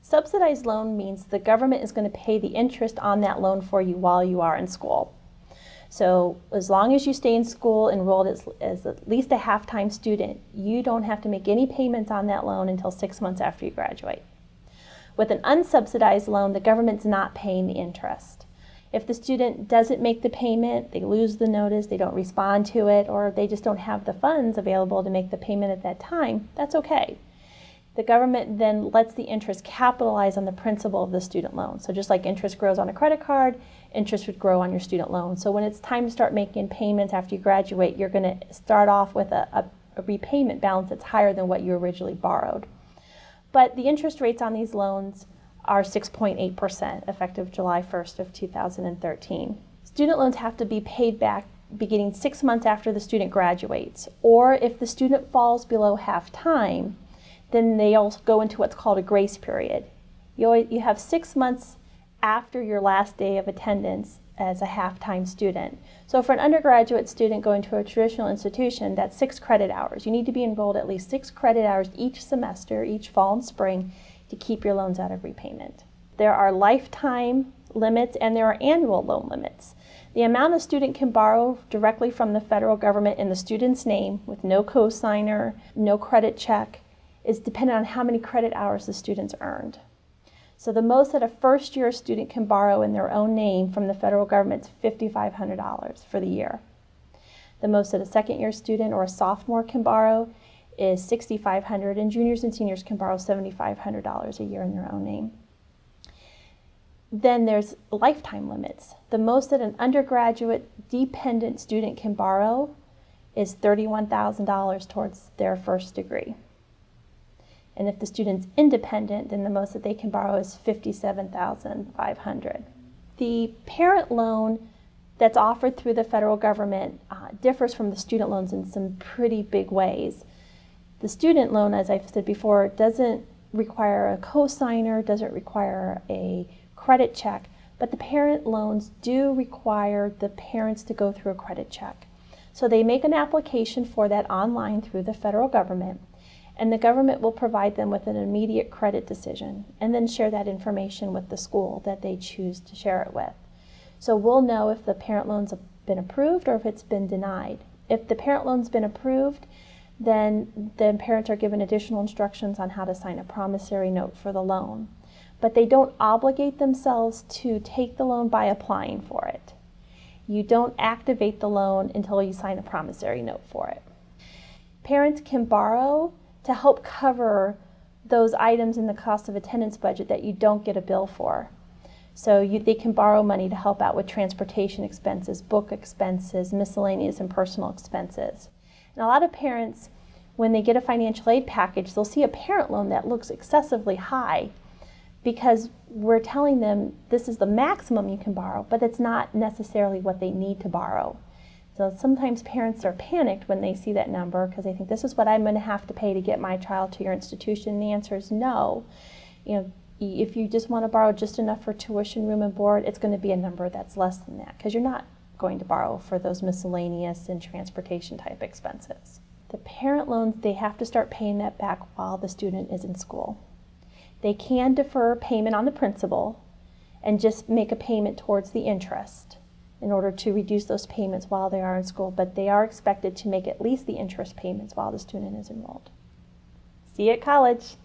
Subsidized loan means the government is going to pay the interest on that loan for you while you are in school. So as long as you stay in school enrolled as at least a half-time student, you don't have to make any payments on that loan until 6 months after you graduate. With an unsubsidized loan, the government's not paying the interest. If the student doesn't make the payment, they lose the notice, they don't respond to it, or they just don't have the funds available to make the payment at that time, that's okay. The government then lets the interest capitalize on the principal of the student loan. So just like interest grows on a credit card, interest would grow on your student loan. So when it's time to start making payments after you graduate, you're going to start off with a repayment balance that's higher than what you originally borrowed. But the interest rates on these loans are 6.8% effective July 1st of 2013. Student loans have to be paid back beginning 6 months after the student graduates, or if the student falls below half-time, then they also go into what's called a grace period. You have 6 months after your last day of attendance as a half-time student. So for an undergraduate student going to a traditional institution, that's 6 credit hours. You need to be enrolled at least 6 credit hours each semester, each fall and spring, to keep your loans out of repayment. There are lifetime limits and there are annual loan limits. The amount a student can borrow directly from the federal government in the student's name with no cosigner, no credit check, is dependent on how many credit hours the student's earned. So the most that a first-year student can borrow in their own name from the federal government is $5,500 for the year. The most that a second-year student or a sophomore can borrow is $6,500, and juniors and seniors can borrow $7,500 a year in their own name. Then there's lifetime limits. The most that an undergraduate dependent student can borrow is $31,000 towards their first degree. And if the student's independent, then the most that they can borrow is $57,500. The parent loan that's offered through the federal government differs from the student loans in some pretty big ways. The student loan, as I've said before, doesn't require a cosigner, doesn't require a credit check, but the parent loans do require the parents to go through a credit check. So they make an application for that online through the federal government, and the government will provide them with an immediate credit decision and then share that information with the school that they choose to share it with. So we'll know if the parent loan's been approved or if it's been denied. If the parent loan's been approved, then the parents are given additional instructions on how to sign a promissory note for the loan. But they don't obligate themselves to take the loan by applying for it. You don't activate the loan until you sign a promissory note for it. Parents can borrow to help cover those items in the cost of attendance budget that you don't get a bill for. So they can borrow money to help out with transportation expenses, book expenses, miscellaneous and personal expenses. And a lot of parents, when they get a financial aid package, they'll see a parent loan that looks excessively high because we're telling them this is the maximum you can borrow, but it's not necessarily what they need to borrow. So sometimes parents are panicked when they see that number because they think this is what I'm going to have to pay to get my child to your institution. And the answer is no. If you just want to borrow just enough for tuition, room and board, it's going to be a number that's less than that because you're not going to borrow for those miscellaneous and transportation type expenses. The parent loans, they have to start paying that back while the student is in school. They can defer payment on the principal and just make a payment towards the interest in order to reduce those payments while they are in school, but they are expected to make at least the interest payments while the student is enrolled. See you at college.